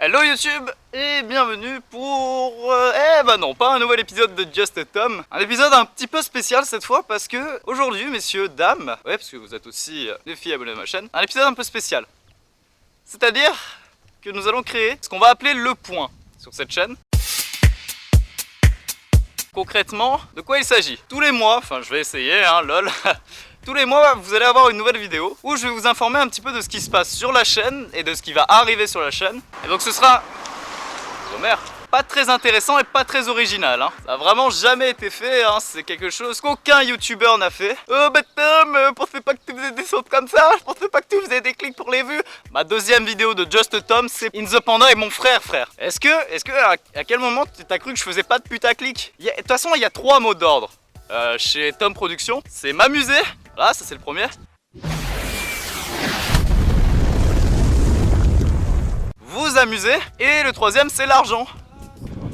Hello YouTube et bienvenue pour... non, pas un nouvel épisode de Just Tom. Un épisode un petit peu spécial cette fois parce que aujourd'hui, messieurs, dames, ouais parce que vous êtes aussi des filles abonnées à ma chaîne, un épisode un peu spécial. C'est-à-dire que nous allons créer ce qu'on va appeler le point sur cette chaîne. Concrètement, de quoi il s'agit? Tous les mois, enfin je vais essayer, hein, lol. Tous les mois, vous allez avoir une nouvelle vidéo où je vais vous informer un petit peu de ce qui se passe sur la chaîne et de ce qui va arriver sur la chaîne. Et donc ce sera... Oh merde, pas très intéressant et pas très original. Hein. Ça a vraiment jamais été fait, hein. C'est quelque chose qu'aucun youtubeur n'a fait. Oh bah Tom, je pensais pas que tu faisais des sauts comme ça, je pensais pas que tu faisais des clics pour les vues. Ma deuxième vidéo de Just Tom, c'est In the Panda et mon frère. Est-ce que à quel moment t'as cru que je faisais pas de putaclic? De toute façon, il y a 3 mots d'ordre chez Tom Productions. C'est m'amuser. Voilà, ça c'est le premier. Vous amuser. Et le troisième, c'est l'argent.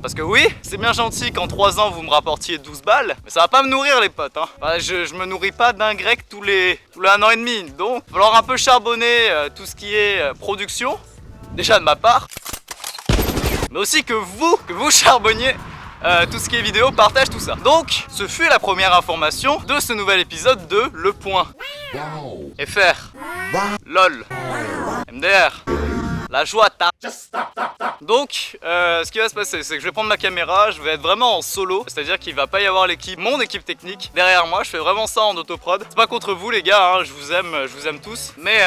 Parce que oui, c'est bien gentil qu'en 3 ans vous me rapportiez 12 balles, mais ça va pas me nourrir les potes. Hein. Enfin, je me nourris pas d'un grec tous les 1 an et demi. Donc, il va falloir un peu charbonner tout ce qui est production. Déjà de ma part. Mais aussi que vous charbonniez tout ce qui est vidéo, partage, tout ça. Donc, ce fut la première information de ce nouvel épisode de Le Point. FR, LOL, MDR, la joie ta. Donc, ce qui va se passer, c'est que je vais prendre ma caméra, je vais être vraiment en solo. C'est-à-dire qu'il va pas y avoir mon équipe technique derrière moi. Je fais vraiment ça en autoprod. C'est pas contre vous les gars, hein, je vous aime tous. Mais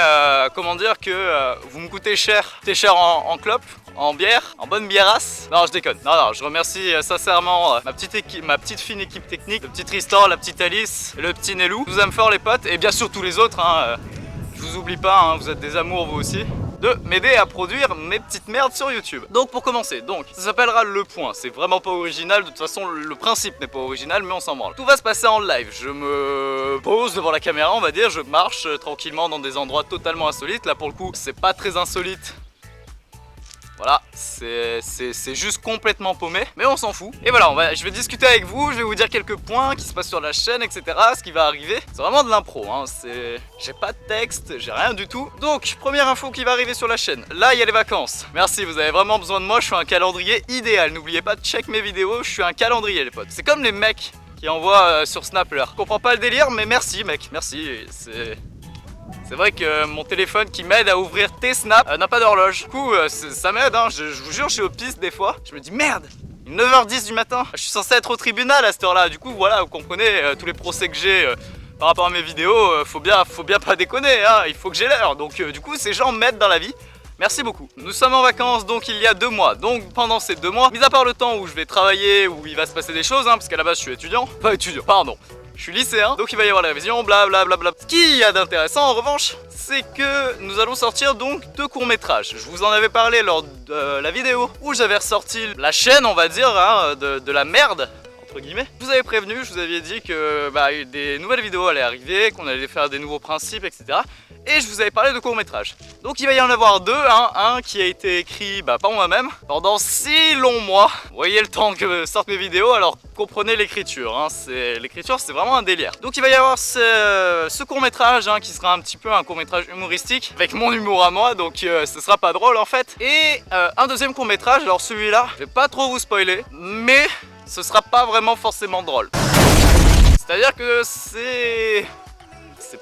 comment dire que vous me coûtez cher. Coûtez cher en clope, en bière, en bonne biérasse. Non, je déconne. Non, je remercie sincèrement ma petite fine équipe technique, le petit Tristan, la petite Alice, le petit Nelou. Je vous aime fort les potes et bien sûr tous les autres. Hein, je vous oublie pas, hein, vous êtes des amours vous aussi. De m'aider à produire mes petites merdes sur YouTube. Donc pour commencer, ça s'appellera Le Point. C'est vraiment pas original, de toute façon le principe n'est pas original, mais on s'en branle. Tout va se passer en live. Je me pose devant la caméra, on va dire, je marche tranquillement dans des endroits totalement insolites. Là pour le coup, c'est pas très insolite. Voilà, c'est juste complètement paumé, mais on s'en fout. Et voilà, je vais discuter avec vous, je vais vous dire quelques points qui se passent sur la chaîne, etc. Ce qui va arriver, c'est vraiment de l'impro, hein. J'ai pas de texte, j'ai rien du tout. Donc, première info qui va arriver sur la chaîne. Là, il y a les vacances. Merci, vous avez vraiment besoin de moi, je suis un calendrier idéal. N'oubliez pas de check mes vidéos, je suis un calendrier les potes. C'est comme les mecs qui envoient sur Snap leur. Je comprends pas le délire, mais merci mec, merci. C'est vrai que mon téléphone qui m'aide à ouvrir tes snaps n'a pas d'horloge. Du coup, ça m'aide, hein. Je vous jure, je suis aux pistes des fois. Je me dis merde, 9h10 du matin. Je suis censé être au tribunal à cette heure-là. Du coup, voilà, vous comprenez, tous les procès que j'ai par rapport à mes vidéos, faut bien pas déconner, hein. Il faut que j'ai l'heure. Donc, du coup, ces gens m'aident dans la vie. Merci beaucoup. Nous sommes en vacances donc il y a 2 mois. Donc pendant ces 2 mois, mis à part le temps où je vais travailler, où il va se passer des choses, hein, parce qu'à la base je suis étudiant. Pas étudiant, pardon. Je suis lycéen, donc il va y avoir la révision, blablabla. Ce qu'il y a d'intéressant en revanche, c'est que nous allons sortir donc 2 courts-métrages. Je vous en avais parlé lors de la vidéo où j'avais ressorti la chaîne, on va dire, hein, de la merde. Entre guillemets. Je vous avais prévenu, je vous avais dit que des nouvelles vidéos allaient arriver, qu'on allait faire des nouveaux principes, etc. Et je vous avais parlé de courts-métrages. Donc il va y en avoir 2, hein, un qui a été écrit par moi-même pendant 6 longs mois. Vous voyez le temps que sortent mes vidéos, alors comprenez l'écriture, hein, l'écriture c'est vraiment un délire. Donc il va y avoir ce court-métrage hein, qui sera un petit peu un court-métrage humoristique avec mon humour à moi, donc ce sera pas drôle en fait. Et un deuxième court-métrage, alors celui-là, je vais pas trop vous spoiler, mais ce sera pas vraiment forcément drôle. C'est-à-dire que c'est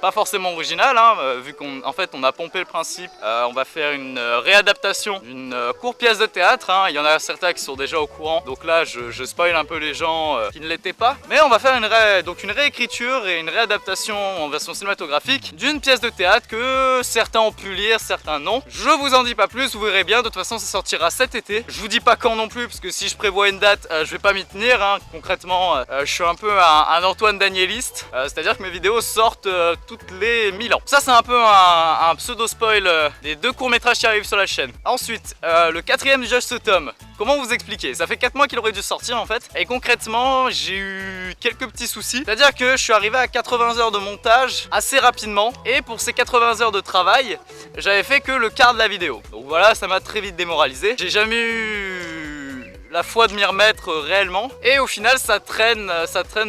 pas forcément original, hein, vu qu'en fait on a pompé le principe. On va faire une réadaptation d'une courte pièce de théâtre, hein. Il y en a certains qui sont déjà au courant, donc là je spoil un peu les gens qui ne l'étaient pas. Mais on va faire une réécriture et une réadaptation en version cinématographique d'une pièce de théâtre que certains ont pu lire, certains non. Je vous en dis pas plus, vous verrez bien, de toute façon ça sortira cet été. Je vous dis pas quand non plus, parce que si je prévois une date, je vais pas m'y tenir, hein. Concrètement, je suis un peu un Antoine Danieliste, c'est-à-dire que mes vidéos sortent toutes les 1000 ans. Ça c'est un peu un pseudo-spoil des 2 courts-métrages qui arrivent sur la chaîne. Ensuite, le 4e Just Tom. Comment vous expliquer? Ça fait 4 mois qu'il aurait dû sortir en fait. Et concrètement, j'ai eu quelques petits soucis. C'est-à-dire que je suis arrivé à 80 heures de montage assez rapidement. Et pour ces 80 heures de travail, j'avais fait que le quart de la vidéo. Donc voilà, ça m'a très vite démoralisé. J'ai jamais eu la foi de m'y remettre réellement. Et au final ça traîne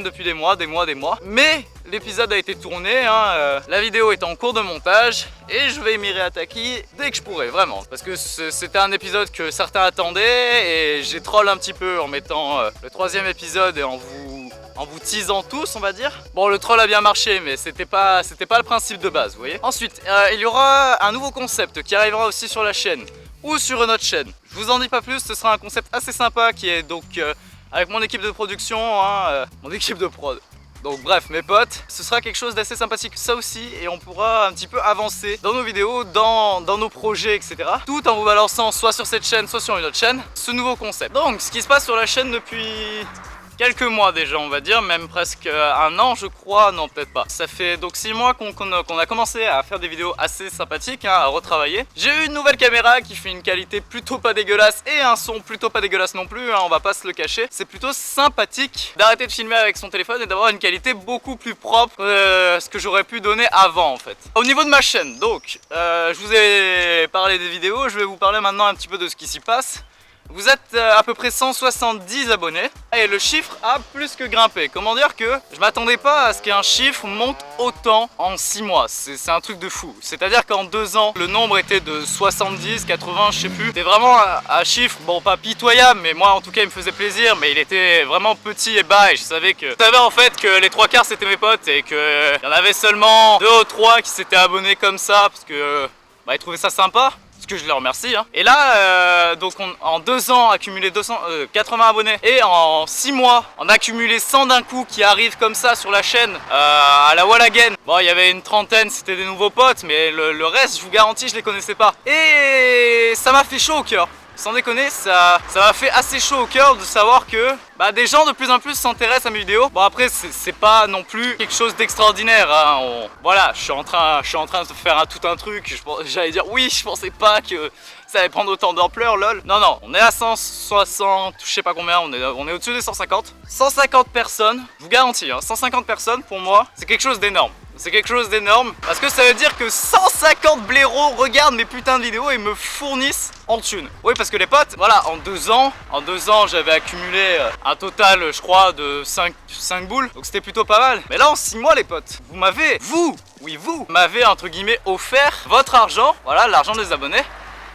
depuis des mois. Mais l'épisode a été tourné, hein, la vidéo est en cours de montage et je vais m'y réattaquer dès que je pourrai, vraiment. Parce que c'était un épisode que certains attendaient et j'ai troll un petit peu en mettant le 3e épisode et en vous teasant tous, on va dire. Bon, le troll a bien marché, mais c'était pas le principe de base, vous voyez. Ensuite, il y aura un nouveau concept qui arrivera aussi sur la chaîne ou sur une autre chaîne. Je vous en dis pas plus, ce sera un concept assez sympa qui est donc avec mon équipe de production, hein, mon équipe de prod. Donc bref, mes potes, ce sera quelque chose d'assez sympathique ça aussi et on pourra un petit peu avancer dans nos vidéos, dans nos projets, etc. Tout en vous balançant soit sur cette chaîne, soit sur une autre chaîne, ce nouveau concept. Donc, ce qui se passe sur la chaîne depuis quelques mois déjà, on va dire, même presque un an je crois, non peut-être pas. Ça fait donc 6 mois qu'on a commencé à faire des vidéos assez sympathiques, hein, à retravailler. J'ai eu une nouvelle caméra qui fait une qualité plutôt pas dégueulasse et un son plutôt pas dégueulasse non plus, hein, on va pas se le cacher. C'est plutôt sympathique d'arrêter de filmer avec son téléphone et d'avoir une qualité beaucoup plus propre que ce que j'aurais pu donner avant en fait. Au niveau de ma chaîne, donc, je vous ai parlé des vidéos, je vais vous parler maintenant un petit peu de ce qui s'y passe. Vous êtes à peu près 170 abonnés et le chiffre a plus que grimpé. Comment dire que je m'attendais pas à ce qu'un chiffre monte autant en 6 mois. C'est un truc de fou. C'est-à-dire qu'en 2 ans, le nombre était de 70, 80, je sais plus. C'était vraiment un chiffre, bon pas pitoyable, mais moi en tout cas il me faisait plaisir. Mais il était vraiment petit et bas et je savais en fait que les 3/4 c'était mes potes et qu'il y en avait seulement 2 ou 3 qui s'étaient abonnés comme ça parce que ils trouvaient ça sympa. Que je les remercie, hein. Et là donc en 2 ans accumulé 80 abonnés et en 6 mois on a accumulé 100 d'un coup qui arrivent comme ça sur la chaîne à la wall again. Bon, il y avait une trentaine, c'était des nouveaux potes, mais le reste je vous garantis je les connaissais pas et ça m'a fait chaud au cœur. Sans déconner, ça m'a fait assez chaud au cœur de savoir que des gens de plus en plus s'intéressent à mes vidéos. Bon après c'est pas non plus quelque chose d'extraordinaire, hein. Voilà, je suis en train de faire tout un truc. J'allais dire oui, je pensais pas que ça allait prendre autant d'ampleur, lol. Non, on est à 160, je sais pas combien, on est au-dessus des 150. 150 personnes, je vous garantis, hein, 150 personnes pour moi, c'est quelque chose d'énorme. C'est quelque chose d'énorme parce que ça veut dire que 150 blaireaux regardent mes putains de vidéos et me fournissent en thunes. Oui, parce que les potes, voilà, en 2 ans j'avais accumulé un total, je crois, de 5 boules. Donc c'était plutôt pas mal. Mais là, en 6 mois, les potes, vous m'avez entre guillemets offert votre argent, voilà, l'argent des abonnés.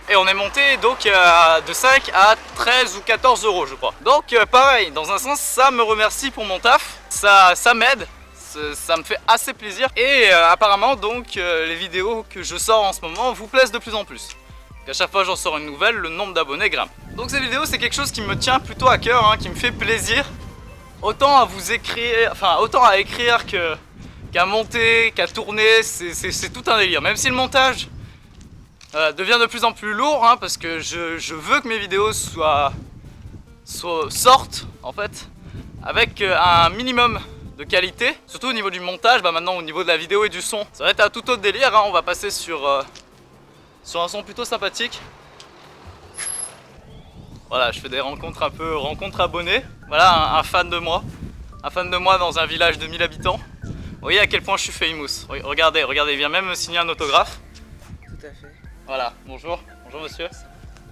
Et on est monté donc de 5 à 13 ou 14 euros, je crois. Donc pareil, dans un sens, ça me remercie pour mon taf, ça m'aide. Ça me fait assez plaisir et apparemment donc les vidéos que je sors en ce moment vous plaisent de plus en plus. À chaque fois que j'en sors une nouvelle, le nombre d'abonnés grimpe. Donc ces vidéos c'est quelque chose qui me tient plutôt à cœur, hein, qui me fait plaisir. Autant à vous écrire, enfin autant à écrire qu'à monter, qu'à tourner, c'est tout un délire. Même si le montage devient de plus en plus lourd, hein, parce que je veux que mes vidéos sortent en fait avec un minimum de qualité, surtout au niveau du montage. Maintenant au niveau de la vidéo et du son ça va être un tout autre délire, hein. On va passer sur un son plutôt sympathique. Voilà, je fais des rencontres abonnés. Voilà un fan de moi dans un village de 1000 habitants. Vous voyez à quel point je suis famous. Regardez, il vient même me signer un autographe. Tout à fait. Voilà, bonjour monsieur.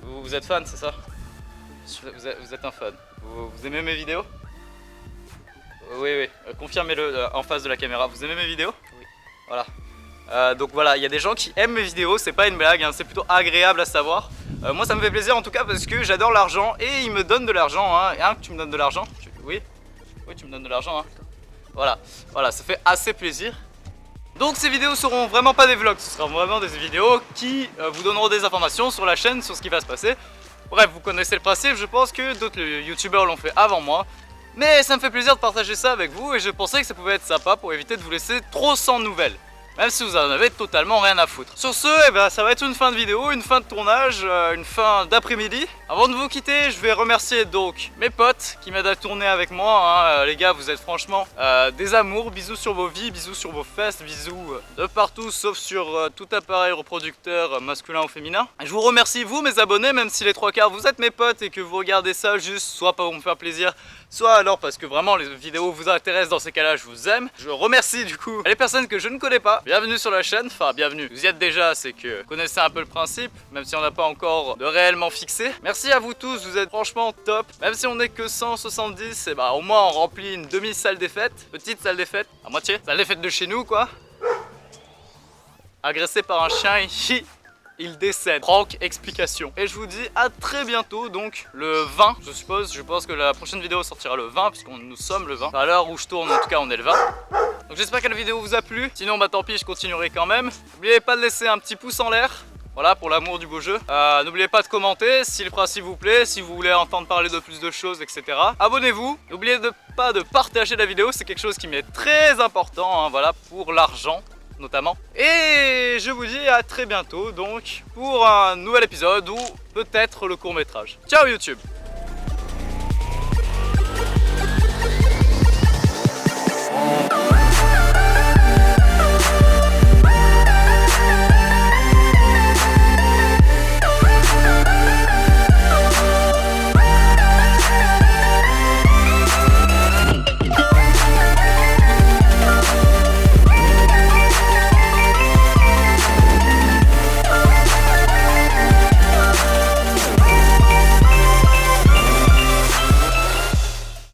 Vous êtes fan, c'est ça? Vous êtes un fan. Vous aimez mes vidéos? Oui, confirmez-le en face de la caméra. Vous aimez mes vidéos? Oui. Voilà. Donc voilà, il y a des gens qui aiment mes vidéos, c'est pas une blague, hein, c'est plutôt agréable à savoir. Moi ça me fait plaisir en tout cas parce que j'adore l'argent et ils me donnent de l'argent, hein. Tu me donnes de l'argent? Oui, tu me donnes de l'argent, hein. Voilà, ça fait assez plaisir. Donc ces vidéos seront vraiment pas des vlogs, ce seront vraiment des vidéos qui vous donneront des informations sur la chaîne, sur ce qui va se passer. Bref, vous connaissez le principe, je pense que d'autres youtubeurs l'ont fait avant moi. Mais ça me fait plaisir de partager ça avec vous et je pensais que ça pouvait être sympa pour éviter de vous laisser trop sans nouvelles. Même si vous en avez totalement rien à foutre. Sur ce, ça va être une fin de vidéo, une fin de tournage, une fin d'après-midi. Avant de vous quitter, je vais remercier donc mes potes qui m'aident à tourner avec moi, hein. Les gars, vous êtes franchement des amours. Bisous sur vos vies, bisous sur vos fesses, bisous de partout sauf sur tout appareil reproducteur masculin ou féminin. Et je vous remercie vous mes abonnés, même si les 3/4 vous êtes mes potes et que vous regardez ça juste soit pour me faire plaisir, soit alors parce que vraiment les vidéos vous intéressent, dans ces cas-là je vous aime. Je remercie du coup les personnes que je ne connais pas. Bienvenue sur la chaîne, enfin bienvenue, vous y êtes déjà, c'est que vous connaissez un peu le principe, même si on n'a pas encore de réellement fixé. Merci à vous tous, vous êtes franchement top. Même si on n'est que 170, et bah au moins on remplit une demi-salle des fêtes, petite salle des fêtes, à moitié, salle des fêtes de chez nous quoi. Agressé par un chien ici. Il décède. Prank, explication. Et je vous dis à très bientôt, donc le 20 je suppose. Je pense que la prochaine vidéo sortira le 20 puisque nous sommes le 20. Enfin, à l'heure où je tourne en tout cas on est le 20. Donc j'espère que la vidéo vous a plu. Sinon bah tant pis, je continuerai quand même. N'oubliez pas de laisser un petit pouce en l'air. Voilà pour l'amour du beau jeu. N'oubliez pas de commenter si le principe vous plaît, si vous voulez entendre parler de plus de choses, etc. Abonnez-vous. N'oubliez pas de partager la vidéo, c'est quelque chose qui m'est très important, hein, voilà, pour l'argent notamment. Et je vous dis à très bientôt donc pour un nouvel épisode ou peut-être le court-métrage. Ciao YouTube!